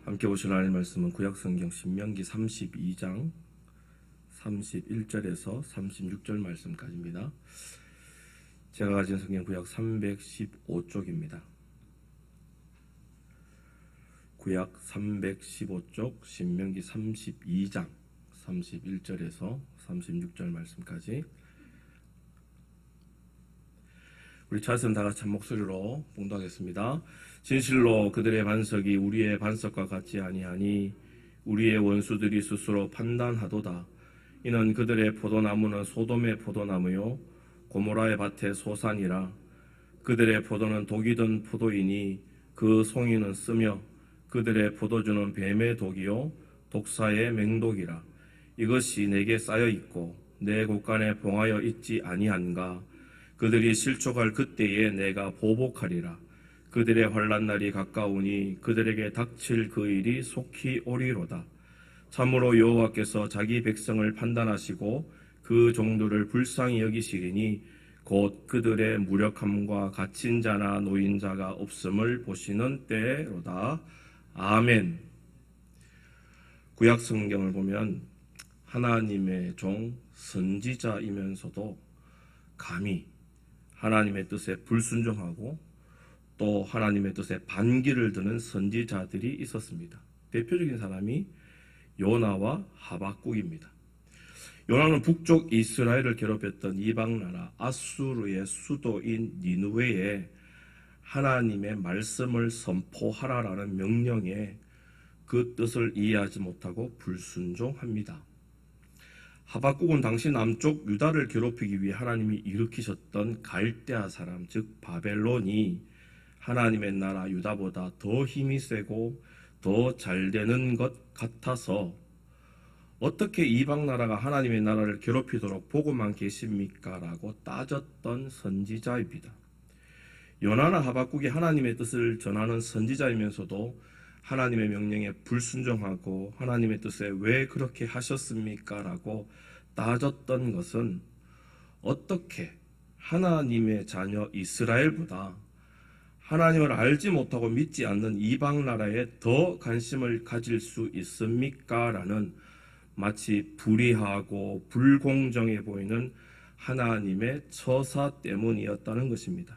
함께 보실 하나님의 말씀은 구약성경 신명기 32장 31절에서 36절 말씀까지입니다. 제가 가진 성경 구약 315쪽입니다. 구약 315쪽 신명기 32장 31절에서 36절 말씀까지 우리 차선 다 같이 한 목소리로 봉독하겠습니다. 진실로 그들의 반석이 우리의 반석과 같지 아니하니 우리의 원수들이 스스로 판단하도다. 이는 그들의 포도나무는 소돔의 포도나무요 고모라의 밭의 소산이라. 그들의 포도는 독이 든 포도이니 그 송이는 쓰며 그들의 포도주는 뱀의 독이요 독사의 맹독이라. 이것이 내게 쌓여 있고 내 곳간에 봉하여 있지 아니한가. 그들이 실족할 그때에 내가 보복하리라. 그들의 환난 날이 가까우니 그들에게 닥칠 그 일이 속히 오리로다. 참으로 여호와께서 자기 백성을 판단하시고 그 종들을 불쌍히 여기시리니 곧 그들의 무력함과 갇힌 자나 노인자가 없음을 보시는 때로다. 아멘. 구약 성경을 보면 하나님의 종 선지자이면서도 감히 하나님의 뜻에 불순종하고 또 하나님의 뜻에 반기를 드는 선지자들이 있었습니다. 대표적인 사람이 요나와 하박국입니다. 요나는 북쪽 이스라엘을 괴롭혔던 이방나라 아수르의 수도인 니느웨에 하나님의 말씀을 선포하라라는 명령에 그 뜻을 이해하지 못하고 불순종합니다. 하박국은 당시 남쪽 유다를 괴롭히기 위해 하나님이 일으키셨던 갈대아 사람, 즉 바벨론이 하나님의 나라 유다보다 더 힘이 세고 더 잘되는 것 같아서 어떻게 이방 나라가 하나님의 나라를 괴롭히도록 보고만 계십니까? 라고 따졌던 선지자입니다. 요나나 하박국이 하나님의 뜻을 전하는 선지자이면서도 하나님의 명령에 불순종하고 하나님의 뜻에 왜 그렇게 하셨습니까? 라고 따졌던 것은 어떻게 하나님의 자녀 이스라엘보다 하나님을 알지 못하고 믿지 않는 이방 나라에 더 관심을 가질 수 있습니까? 라는 마치 불의하고 불공정해 보이는 하나님의 처사 때문이었다는 것입니다.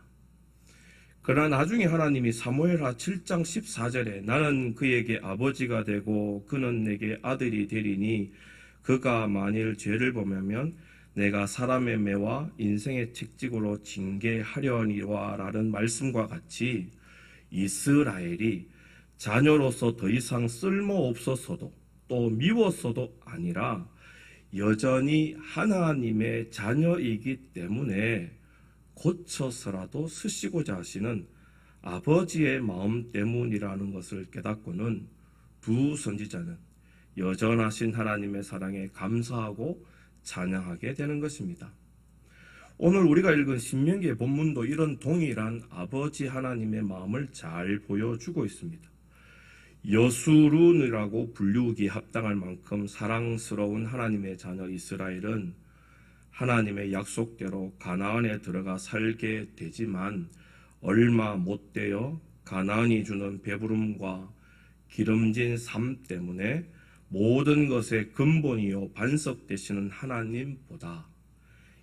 그러나 나중에 하나님이 사무엘하 7장 14절에 나는 그에게 아버지가 되고 그는 내게 아들이 되리니 그가 만일 죄를 범하면 내가 사람의 매와 인생의 책찍으로 징계하려니와 라는 말씀과 같이 이스라엘이 자녀로서 더 이상 쓸모없었어도 또 미웠어도 아니라 여전히 하나님의 자녀이기 때문에 고쳐서라도 쓰시고자 하시는 아버지의 마음 때문이라는 것을 깨닫고는 두 선지자는 여전하신 하나님의 사랑에 감사하고 찬양하게 되는 것입니다. 오늘 우리가 읽은 신명기의 본문도 이런 동일한 아버지 하나님의 마음을 잘 보여주고 있습니다. 여수룬이라고 불리우기 합당할 만큼 사랑스러운 하나님의 자녀 이스라엘은 하나님의 약속대로 가나안에 들어가 살게 되지만 얼마 못 되어 가나안이 주는 배부름과 기름진 삶 때문에 모든 것의 근본이요 반석 되시는 하나님보다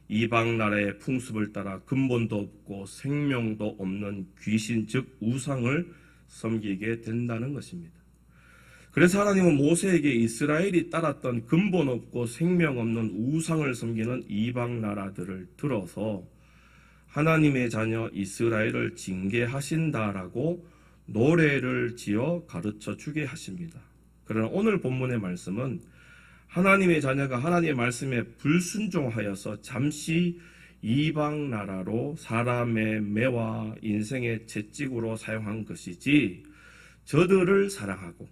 이방 나라의 풍습을 따라 근본도 없고 생명도 없는 귀신 즉 우상을 섬기게 된다는 것입니다. 그래서 하나님은 모세에게 이스라엘이 따랐던 근본 없고 생명 없는 우상을 섬기는 이방 나라들을 들어서 하나님의 자녀 이스라엘을 징계하신다라고 노래를 지어 가르쳐 주게 하십니다. 그러나 오늘 본문의 말씀은 하나님의 자녀가 하나님의 말씀에 불순종하여서 잠시 이방 나라로 사람의 매와 인생의 채찍으로 사용한 것이지 저들을 사랑하고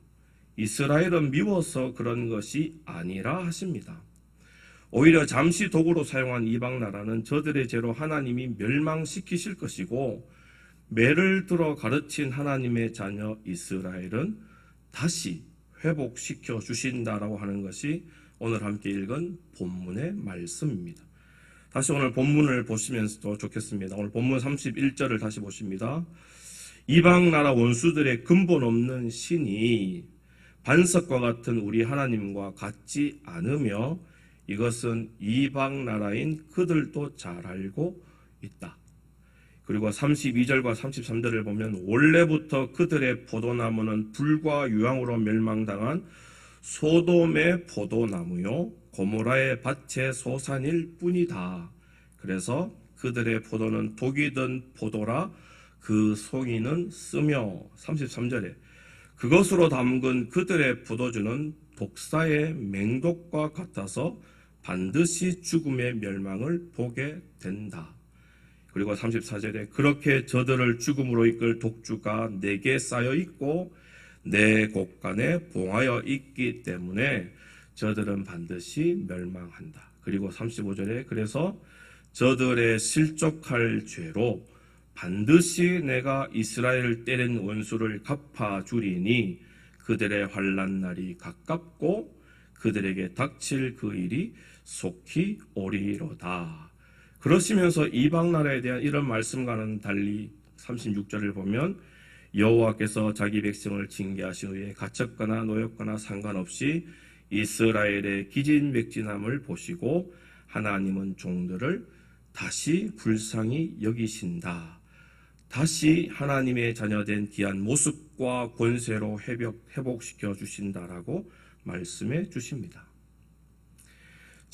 이스라엘은 미워서 그런 것이 아니라 하십니다. 오히려 잠시 도구로 사용한 이방 나라는 저들의 죄로 하나님이 멸망시키실 것이고 매를 들어 가르친 하나님의 자녀 이스라엘은 다시 회복시켜 주신다라고 하는 것이 오늘 함께 읽은 본문의 말씀입니다. 다시 오늘 본문을 보시면서도 좋겠습니다. 오늘 본문 31절을 다시 보십니다. 이방 나라 원수들의 근본 없는 신이 반석과 같은 우리 하나님과 같지 않으며 이것은 이방 나라인 그들도 잘 알고 있다. 그리고 32절과 33절을 보면 원래부터 그들의 포도나무는 불과 유황으로 멸망당한 소돔의 포도나무요 고모라의 밭의 소산일 뿐이다. 그래서 그들의 포도는 독이 든 포도라 그 송이는 쓰며 33절에 그것으로 담근 그들의 포도주는 독사의 맹독과 같아서 반드시 죽음의 멸망을 보게 된다. 그리고 34절에 그렇게 저들을 죽음으로 이끌 독주가 내게 쌓여 있고 내 곳간에 봉하여 있기 때문에 저들은 반드시 멸망한다. 그리고 35절에 그래서 저들의 실족할 죄로 반드시 내가 이스라엘을 때린 원수를 갚아주리니 그들의 환난 날이 가깝고 그들에게 닥칠 그 일이 속히 오리로다. 그러시면서 이방 나라에 대한 이런 말씀과는 달리 36절을 보면 여호와께서 자기 백성을 징계하신 후에 가첩거나 노역거나 상관없이 이스라엘의 기진맥진함을 보시고 하나님은 종들을 다시 불쌍히 여기신다. 다시 하나님의 자녀된 귀한 모습과 권세로 회복시켜 주신다라고 말씀해 주십니다.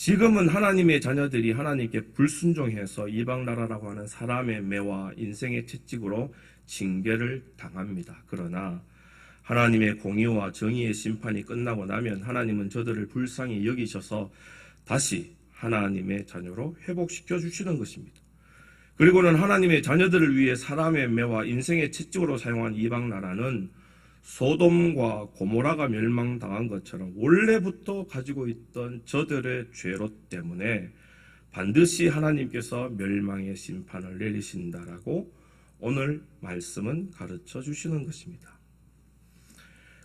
지금은 하나님의 자녀들이 하나님께 불순종해서 이방나라라고 하는 사람의 매와 인생의 채찍으로 징계를 당합니다. 그러나 하나님의 공의와 정의의 심판이 끝나고 나면 하나님은 저들을 불쌍히 여기셔서 다시 하나님의 자녀로 회복시켜 주시는 것입니다. 그리고는 하나님의 자녀들을 위해 사람의 매와 인생의 채찍으로 사용한 이방나라는 소돔과 고모라가 멸망당한 것처럼 원래부터 가지고 있던 저들의 죄로 때문에 반드시 하나님께서 멸망의 심판을 내리신다라고 오늘 말씀은 가르쳐 주시는 것입니다.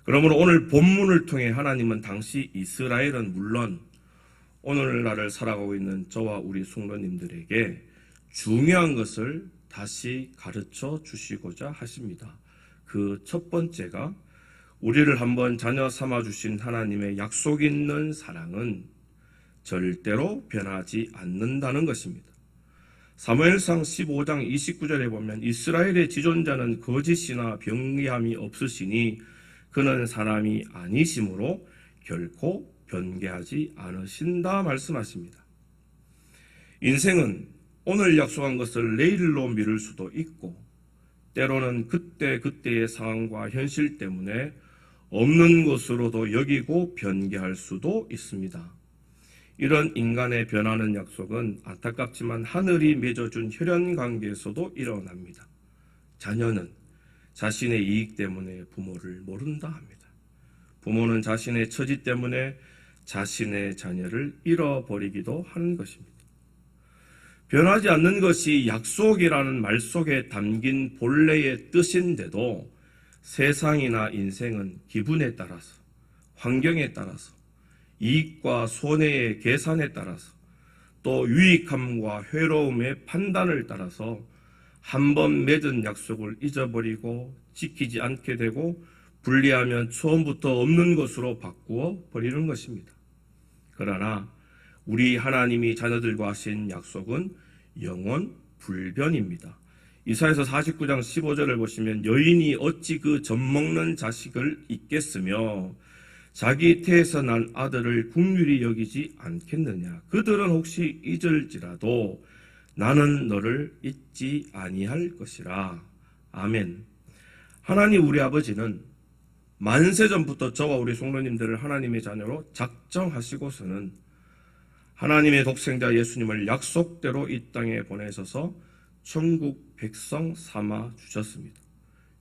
그러므로 오늘 본문을 통해 하나님은 당시 이스라엘은 물론 오늘날을 살아가고 있는 저와 우리 성도님들에게 중요한 것을 다시 가르쳐 주시고자 하십니다. 그 첫 번째가 우리를 한번 자녀 삼아 주신 하나님의 약속 있는 사랑은 절대로 변하지 않는다는 것입니다. 사무엘상 15장 29절에 보면 이스라엘의 지존자는 거짓이나 병리함이 없으시니 그는 사람이 아니심으로 결코 변개하지 않으신다 말씀하십니다. 인생은 오늘 약속한 것을 내일로 미룰 수도 있고 때로는 그때그때의 상황과 현실 때문에 없는 것으로도 여기고 변개할 수도 있습니다. 이런 인간의 변하는 약속은 안타깝지만 하늘이 맺어준 혈연관계에서도 일어납니다. 자녀는 자신의 이익 때문에 부모를 모른다 합니다. 부모는 자신의 처지 때문에 자신의 자녀를 잃어버리기도 하는 것입니다. 변하지 않는 것이 약속이라는 말 속에 담긴 본래의 뜻인데도 세상이나 인생은 기분에 따라서, 환경에 따라서, 이익과 손해의 계산에 따라서, 또 유익함과 회로움의 판단을 따라서 한번 맺은 약속을 잊어버리고 지키지 않게 되고 분리하면 처음부터 없는 것으로 바꾸어 버리는 것입니다. 그러나 우리 하나님이 자녀들과 하신 약속은 영원 불변입니다. 이사야서 49장 15절을 보시면 여인이 어찌 그 젖먹는 자식을 잊겠으며 자기 태에서 난 아들을 긍휼히 여기지 않겠느냐. 그들은 혹시 잊을지라도 나는 너를 잊지 아니할 것이라. 아멘. 하나님 우리 아버지는 만세전부터 저와 우리 성도님들을 하나님의 자녀로 작정하시고서는 하나님의 독생자 예수님을 약속대로 이 땅에 보내셔서 천국 백성 삼아 주셨습니다.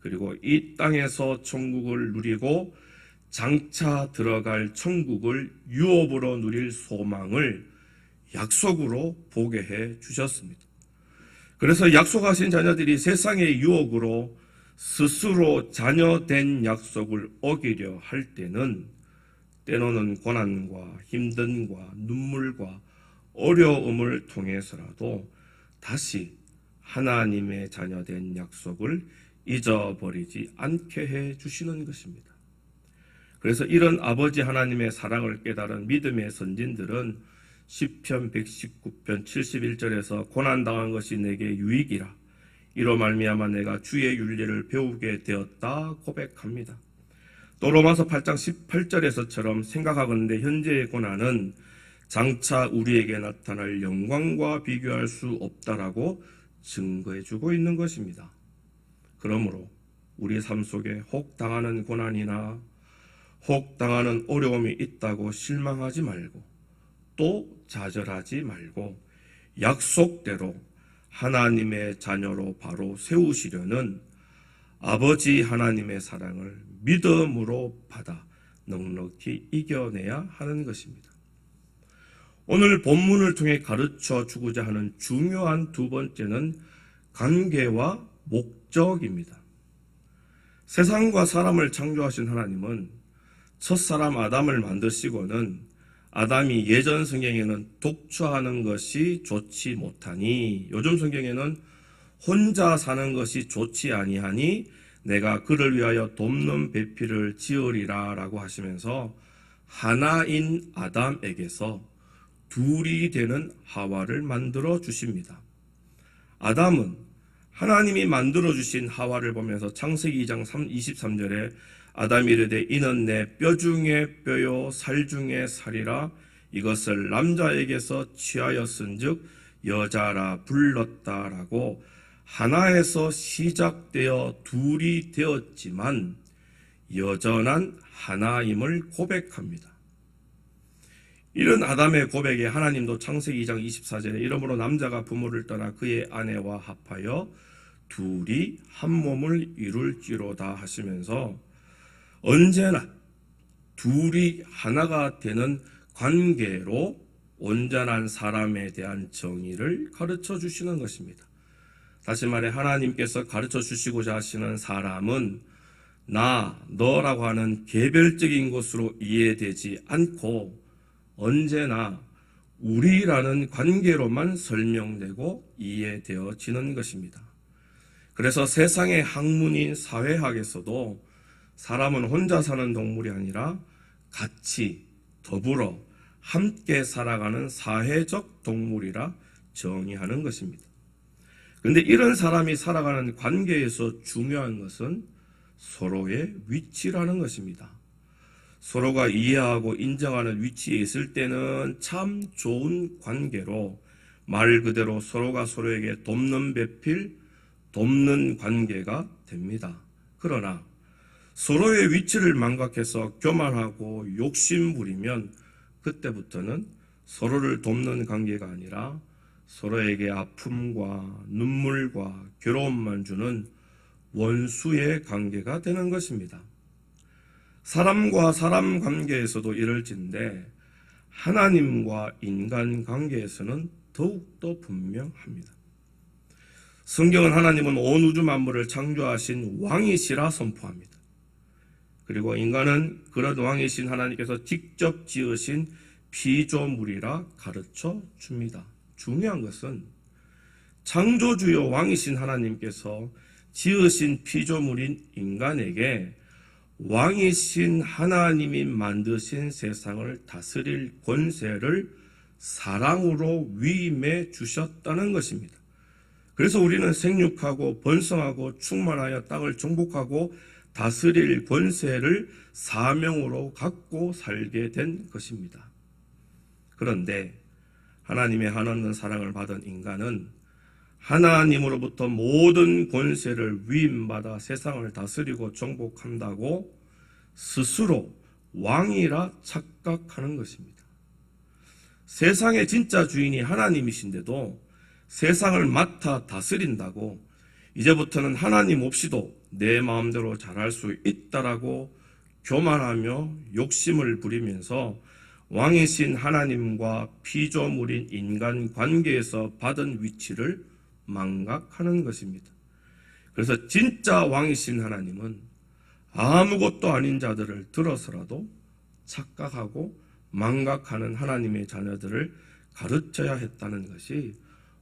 그리고 이 땅에서 천국을 누리고 장차 들어갈 천국을 유업으로 누릴 소망을 약속으로 보게 해 주셨습니다. 그래서 약속하신 자녀들이 세상의 유혹으로 스스로 자녀된 약속을 어기려 할 때로는 고난과 힘듦과 눈물과 어려움을 통해서라도 다시 하나님의 자녀된 약속을 잊어버리지 않게 해 주시는 것입니다. 그래서 이런 아버지 하나님의 사랑을 깨달은 믿음의 선진들은 시편 119편 71절에서 고난당한 것이 내게 유익이라 이로 말미암아 내가 주의 윤리를 배우게 되었다 고백합니다. 또 로마서 8장 18절에서처럼 생각하건대 현재의 고난은 장차 우리에게 나타날 영광과 비교할 수 없다라고 증거해주고 있는 것입니다. 그러므로 우리 삶 속에 혹 당하는 고난이나 혹 당하는 어려움이 있다고 실망하지 말고 또 좌절하지 말고 약속대로 하나님의 자녀로 바로 세우시려는 아버지 하나님의 사랑을 믿음으로 받아 넉넉히 이겨내야 하는 것입니다. 오늘 본문을 통해 가르쳐 주고자 하는 중요한 두 번째는 관계와 목적입니다. 세상과 사람을 창조하신 하나님은 첫사람 아담을 만드시고는 아담이 예전 성경에는 독처하는 것이 좋지 못하니 요즘 성경에는 혼자 사는 것이 좋지 아니하니 내가 그를 위하여 돕는 배필을 지으리라 라고 하시면서 하나인 아담에게서 둘이 되는 하와를 만들어 주십니다. 아담은 하나님이 만들어 주신 하와를 보면서 창세기 2장 23절에 아담이 이르되 이는 내 뼈 중에 뼈요 살 중에 살이라 이것을 남자에게서 취하였은즉 여자라 불렀다라고 하나에서 시작되어 둘이 되었지만 여전한 하나임을 고백합니다. 이런 아담의 고백에 하나님도 창세기 2장 24절에 이러므로 남자가 부모를 떠나 그의 아내와 합하여 둘이 한 몸을 이룰지로다 하시면서 언제나 둘이 하나가 되는 관계로 온전한 사람에 대한 정의를 가르쳐 주시는 것입니다. 다시 말해 하나님께서 가르쳐 주시고자 하시는 사람은 나, 너라고 하는 개별적인 것으로 이해되지 않고 언제나 우리라는 관계로만 설명되고 이해되어지는 것입니다. 그래서 세상의 학문인 사회학에서도 사람은 혼자 사는 동물이 아니라 같이 더불어 함께 살아가는 사회적 동물이라 정의하는 것입니다. 그런데 이런 사람이 살아가는 관계에서 중요한 것은 서로의 위치라는 것입니다. 서로가 이해하고 인정하는 위치에 있을 때는 참 좋은 관계로 말 그대로 서로가 서로에게 돕는 배필, 돕는 관계가 됩니다. 그러나 서로의 위치를 망각해서 교만하고 욕심부리면 그때부터는 서로를 돕는 관계가 아니라 서로에게 아픔과 눈물과 괴로움만 주는 원수의 관계가 되는 것입니다. 사람과 사람 관계에서도 이럴진데 하나님과 인간 관계에서는 더욱더 분명합니다. 성경은 하나님은 온 우주 만물을 창조하신 왕이시라 선포합니다. 그리고 인간은 그런 왕이신 하나님께서 직접 지으신 피조물이라 가르쳐 줍니다. 중요한 것은 창조주요 왕이신 하나님께서 지으신 피조물인 인간에게 왕이신 하나님이 만드신 세상을 다스릴 권세를 사랑으로 위임해 주셨다는 것입니다. 그래서 우리는 생육하고 번성하고 충만하여 땅을 정복하고 다스릴 권세를 사명으로 갖고 살게 된 것입니다. 그런데 하나님의 한없는 사랑을 받은 인간은 하나님으로부터 모든 권세를 위임받아 세상을 다스리고 정복한다고 스스로 왕이라 착각하는 것입니다. 세상의 진짜 주인이 하나님이신데도 세상을 맡아 다스린다고 이제부터는 하나님 없이도 내 마음대로 잘할 수 있다라고 교만하며 욕심을 부리면서 왕이신 하나님과 피조물인 인간 관계에서 받은 위치를 망각하는 것입니다. 그래서 진짜 왕이신 하나님은 아무것도 아닌 자들을 들어서라도 착각하고 망각하는 하나님의 자녀들을 가르쳐야 했다는 것이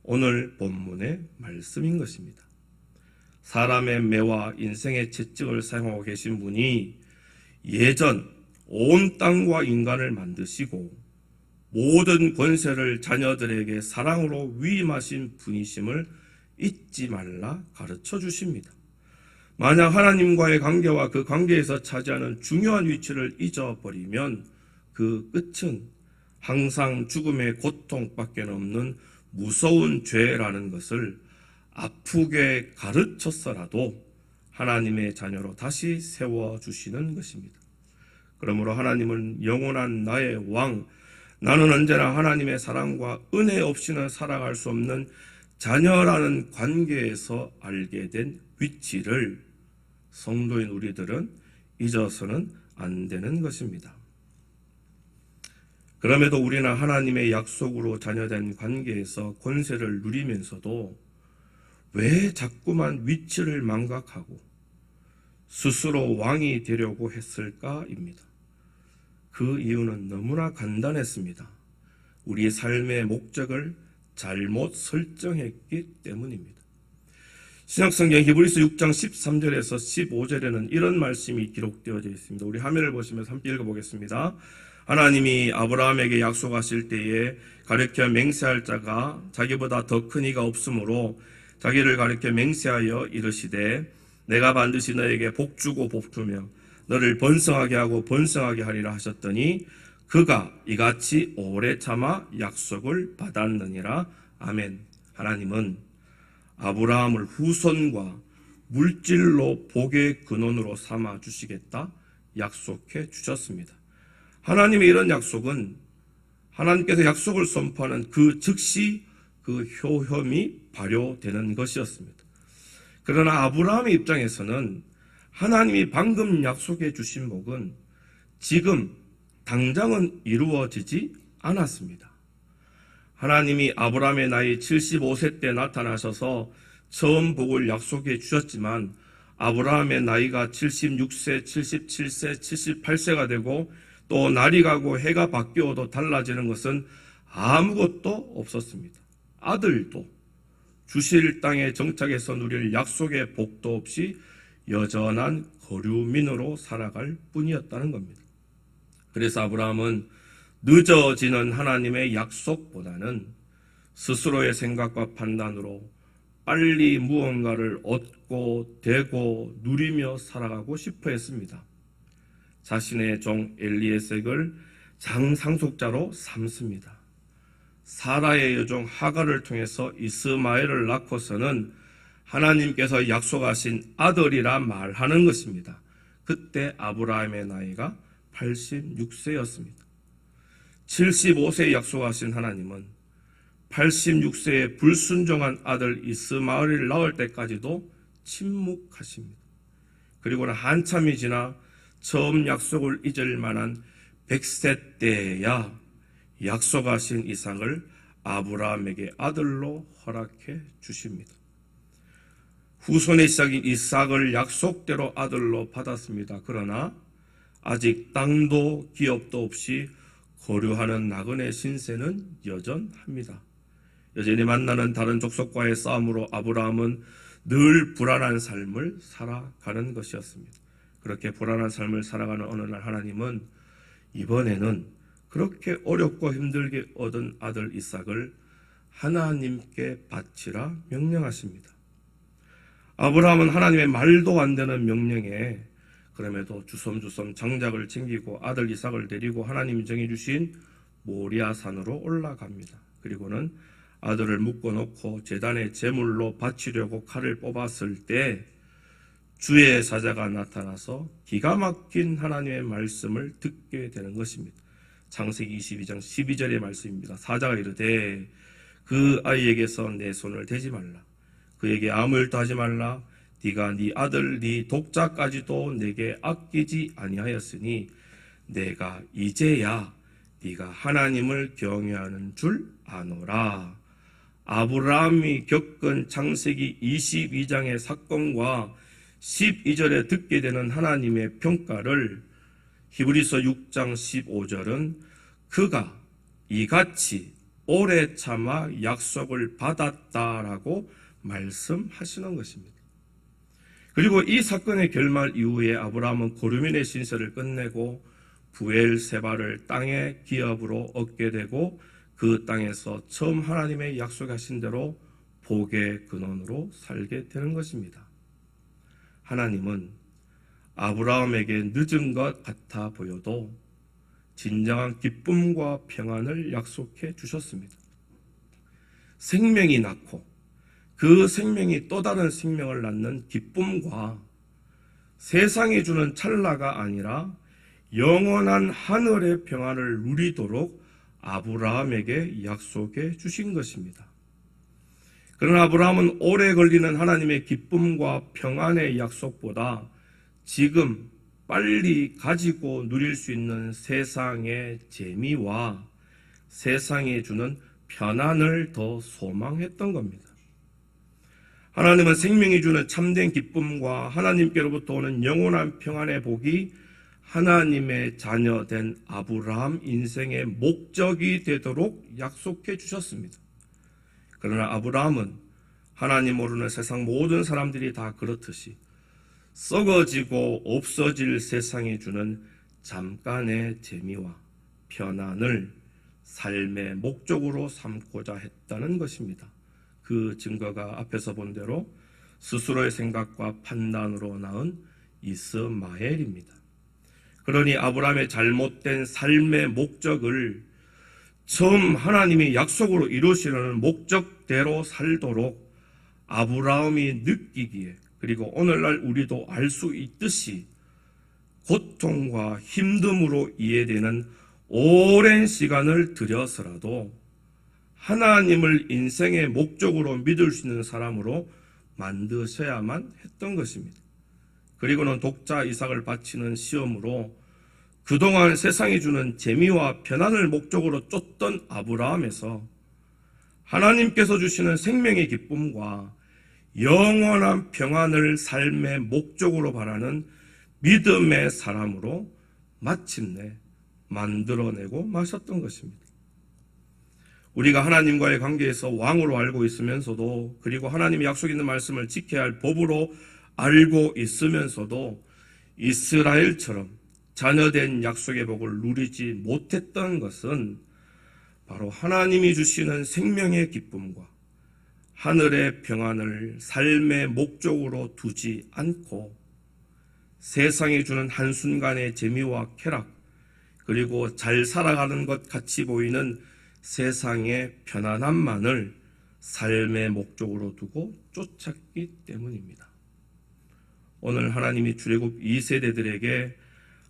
오늘 본문의 말씀인 것입니다. 사람의 매와 인생의 채찍을 사용하고 계신 분이 예전 온 땅과 인간을 만드시고 모든 권세를 자녀들에게 사랑으로 위임하신 분이심을 잊지 말라 가르쳐 주십니다. 만약 하나님과의 관계와 그 관계에서 차지하는 중요한 위치를 잊어버리면 그 끝은 항상 죽음의 고통밖에 없는 무서운 죄라는 것을 아프게 가르쳤어라도 하나님의 자녀로 다시 세워주시는 것입니다. 그러므로 하나님은 영원한 나의 왕, 나는 언제나 하나님의 사랑과 은혜 없이는 살아갈 수 없는 자녀라는 관계에서 알게 된 위치를 성도인 우리들은 잊어서는 안 되는 것입니다. 그럼에도 우리는 하나님의 약속으로 자녀된 관계에서 권세를 누리면서도 왜 자꾸만 위치를 망각하고 스스로 왕이 되려고 했을까입니다. 그 이유는 너무나 간단했습니다. 우리의 삶의 목적을 잘못 설정했기 때문입니다. 신약성경 히브리서 6장 13절에서 15절에는 이런 말씀이 기록되어져 있습니다. 우리 화면을 보시면서 함께 읽어보겠습니다. 하나님이 아브라함에게 약속하실 때에 가르쳐 맹세할 자가 자기보다 더 큰 이가 없으므로 자기를 가르쳐 맹세하여 이르시되 내가 반드시 너에게 복주고 복주며 너를 번성하게 하고 번성하게 하리라 하셨더니 그가 이같이 오래 참아 약속을 받았느니라. 아멘. 하나님은 아브라함을 후손과 물질로 복의 근원으로 삼아 주시겠다 약속해 주셨습니다. 하나님의 이런 약속은 하나님께서 약속을 선포하는 그 즉시 그 효험이 발효되는 것이었습니다. 그러나 아브라함의 입장에서는 하나님이 방금 약속해 주신 복은 지금 당장은 이루어지지 않았습니다. 하나님이 아브라함의 나이 75세 때 나타나셔서 처음 복을 약속해 주셨지만 아브라함의 나이가 76세, 77세, 78세가 되고 또 날이 가고 해가 바뀌어도 달라지는 것은 아무것도 없었습니다. 아들도 주실 땅에 정착해서 누릴 약속의 복도 없이 여전한 거류민으로 살아갈 뿐이었다는 겁니다. 그래서 아브라함은 늦어지는 하나님의 약속보다는 스스로의 생각과 판단으로 빨리 무언가를 얻고 되고 누리며 살아가고 싶어 했습니다. 자신의 종 엘리에셀을 장상속자로 삼습니다. 사라의 여종 하갈을 통해서 이스마엘을 낳고서는 하나님께서 약속하신 아들이라 말하는 것입니다. 그때 아브라함의 나이가 86세였습니다. 75세에 약속하신 하나님은 86세에 불순종한 아들 이스마엘을 낳을 때까지도 침묵하십니다. 그리고는 한참이 지나 처음 약속을 잊을 만한 100세 때야 약속하신 이삭을 아브라함에게 아들로 허락해 주십니다. 후손의 시작인 이삭을 약속대로 아들로 받았습니다. 그러나 아직 땅도 기업도 없이 거류하는 나그네 신세는 여전합니다. 여전히 만나는 다른 족속과의 싸움으로 아브라함은 늘 불안한 삶을 살아가는 것이었습니다. 그렇게 불안한 삶을 살아가는 어느 날 하나님은 이번에는 그렇게 어렵고 힘들게 얻은 아들 이삭을 하나님께 바치라 명령하십니다. 아브라함은 하나님의 말도 안 되는 명령에 그럼에도 주섬주섬 장작을 챙기고 아들 이삭을 데리고 하나님이 정해주신 모리아산으로 올라갑니다. 그리고는 아들을 묶어놓고 제단의 제물로 바치려고 칼을 뽑았을 때 주의 사자가 나타나서 기가 막힌 하나님의 말씀을 듣게 되는 것입니다. 창세기 22장 12절의 말씀입니다. 사자가 이르되 그 아이에게서 내 손을 대지 말라. 그에게 아무 일도 하지 말라. 네가 네 아들 네 독자까지도 내게 아끼지 아니하였으니 내가 이제야 네가 하나님을 경외하는 줄 아노라. 아브라함이 겪은 창세기 22장의 사건과 12절에 듣게 되는 하나님의 평가를 히브리서 6장 15절은 그가 이같이 오래 참아 약속을 받았다라고 말씀하시는 것입니다. 그리고 이 사건의 결말 이후에 아브라함은 거류민의 신세를 끝내고 부엘세바를 땅의 기업으로 얻게 되고 그 땅에서 처음 하나님의 약속하신 대로 복의 근원으로 살게 되는 것입니다. 하나님은 아브라함에게 늦은 것 같아 보여도 진정한 기쁨과 평안을 약속해 주셨습니다. 생명이 낳고 그 생명이 또 다른 생명을 낳는 기쁨과 세상이 주는 찰나가 아니라 영원한 하늘의 평안을 누리도록 아브라함에게 약속해 주신 것입니다. 그러나 아브라함은 오래 걸리는 하나님의 기쁨과 평안의 약속보다 지금 빨리 가지고 누릴 수 있는 세상의 재미와 세상이 주는 편안을 더 소망했던 겁니다. 하나님은 생명이 주는 참된 기쁨과 하나님께로부터 오는 영원한 평안의 복이 하나님의 자녀된 아브라함 인생의 목적이 되도록 약속해 주셨습니다. 그러나 아브라함은 하나님 모르는 세상 모든 사람들이 다 그렇듯이 썩어지고 없어질 세상이 주는 잠깐의 재미와 편안을 삶의 목적으로 삼고자 했다는 것입니다. 그 증거가 앞에서 본 대로 스스로의 생각과 판단으로 낳은 이스마엘입니다. 그러니 아브라함의 잘못된 삶의 목적을 처음 하나님이 약속으로 이루시려는 목적대로 살도록 아브라함이 느끼기에, 그리고 오늘날 우리도 알 수 있듯이 고통과 힘듦으로 이해되는 오랜 시간을 들여서라도 하나님을 인생의 목적으로 믿을 수 있는 사람으로 만드셔야만 했던 것입니다. 그리고는 독자 이삭을 바치는 시험으로 그동안 세상이 주는 재미와 편안을 목적으로 쫓던 아브라함에서 하나님께서 주시는 생명의 기쁨과 영원한 평안을 삶의 목적으로 바라는 믿음의 사람으로 마침내 만들어내고 마셨던 것입니다. 우리가 하나님과의 관계에서 왕으로 알고 있으면서도, 그리고 하나님의 약속 있는 말씀을 지켜야 할 법으로 알고 있으면서도 이스라엘처럼 자녀된 약속의 복을 누리지 못했던 것은 바로 하나님이 주시는 생명의 기쁨과 하늘의 평안을 삶의 목적으로 두지 않고 세상이 주는 한순간의 재미와 쾌락, 그리고 잘 살아가는 것 같이 보이는 세상의 편안함만을 삶의 목적으로 두고 쫓았기 때문입니다. 오늘 하나님이 출애굽 2세대들에게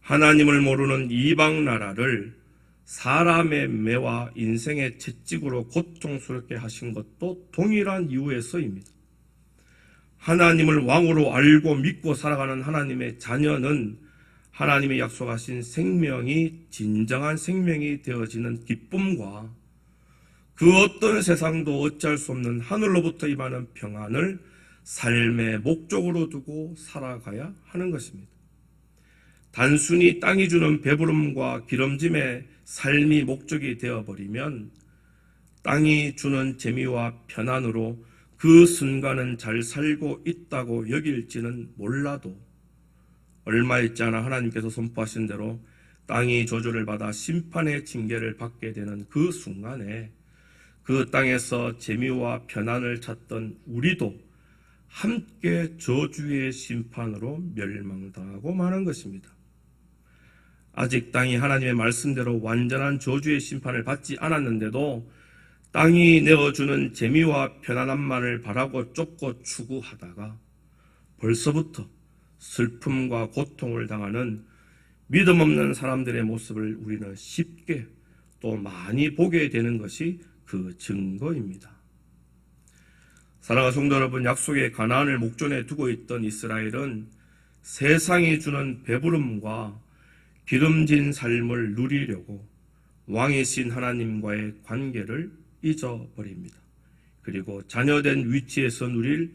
하나님을 모르는 이방 나라를 사람의 매와 인생의 채찍으로 고통스럽게 하신 것도 동일한 이유에서입니다. 하나님을 왕으로 알고 믿고 살아가는 하나님의 자녀는 하나님의 약속하신 생명이 진정한 생명이 되어지는 기쁨과 그 어떤 세상도 어찌할 수 없는 하늘로부터 임하는 평안을 삶의 목적으로 두고 살아가야 하는 것입니다. 단순히 땅이 주는 배부름과 기름짐의 삶이 목적이 되어버리면 땅이 주는 재미와 편안으로 그 순간은 잘 살고 있다고 여길지는 몰라도 얼마 있지 않아 하나님께서 선포하신 대로 땅이 저주를 받아 심판의 징계를 받게 되는 그 순간에 그 땅에서 재미와 편안을 찾던 우리도 함께 저주의 심판으로 멸망당하고 마는 것입니다. 아직 땅이 하나님의 말씀대로 완전한 저주의 심판을 받지 않았는데도 땅이 내어주는 재미와 편안함만을 바라고 쫓고 추구하다가 벌써부터 슬픔과 고통을 당하는 믿음 없는 사람들의 모습을 우리는 쉽게 또 많이 보게 되는 것이 그 증거입니다. 사랑하는 성도 여러분, 약속의 가나안을 목전에 두고 있던 이스라엘은 세상이 주는 배부름과 기름진 삶을 누리려고 왕이신 하나님과의 관계를 잊어버립니다. 그리고 자녀된 위치에서 누릴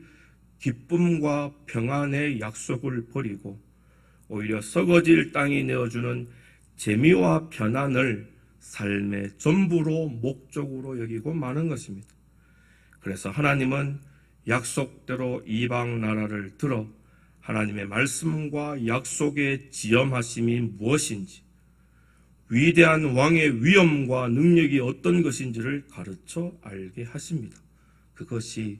기쁨과 평안의 약속을 버리고 오히려 썩어질 땅이 내어주는 재미와 편안을 삶의 전부로 목적으로 여기고 마는 것입니다. 그래서 하나님은 약속대로 이방 나라를 들어 하나님의 말씀과 약속의 지엄하심이 무엇인지, 위대한 왕의 위엄과 능력이 어떤 것인지를 가르쳐 알게 하십니다. 그것이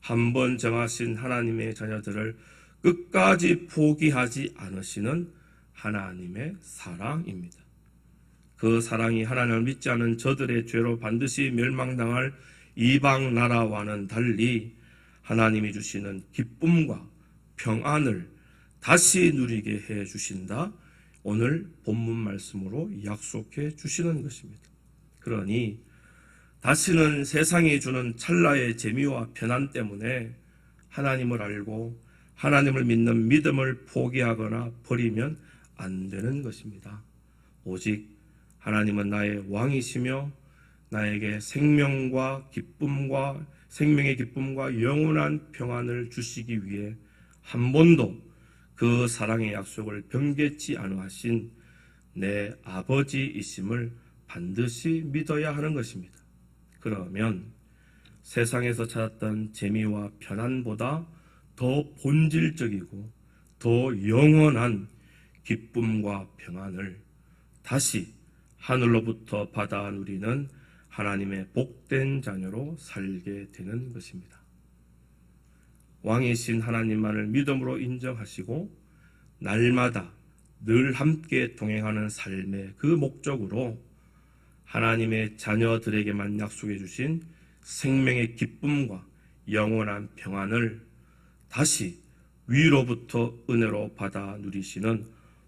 한 번 정하신 하나님의 자녀들을 끝까지 포기하지 않으시는 하나님의 사랑입니다. 그 사랑이 하나님을 믿지 않은 저들의 죄로 반드시 멸망당할 이방 나라와는 달리 하나님이 주시는 기쁨과 평안을 다시 누리게 해 주신다. 오늘 본문 말씀으로 약속해 주시는 것입니다. 그러니 다시는 세상이 주는 찰나의 재미와 편안 때문에 하나님을 알고 하나님을 믿는 믿음을 포기하거나 버리면 안 되는 것입니다. 오직 하나님은 나의 왕이시며 나에게 생명의 기쁨과 영원한 평안을 주시기 위해 한 번도 그 사랑의 약속을 변개치 않으신 내 아버지이심을 반드시 믿어야 하는 것입니다. 그러면 세상에서 찾았던 재미와 편안보다 더 본질적이고 더 영원한 기쁨과 평안을 다시 하늘로부터 받아 누리는 하나님의 복된 자녀로 살게 되는 것입니다. 왕이신 하나님만을 믿음으로 인정하시고 날마다 늘 함께 동행하는 삶의 그 목적으로 하나님의 자녀들에게만 약속해 주신 생명의 기쁨과 영원한 평안을 다시 위로부터 은혜로 받아 누리시는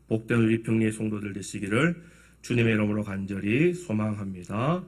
복된 우리 평리의 성도들 되시기를 주님의 이름으로 간절히 소망합니다.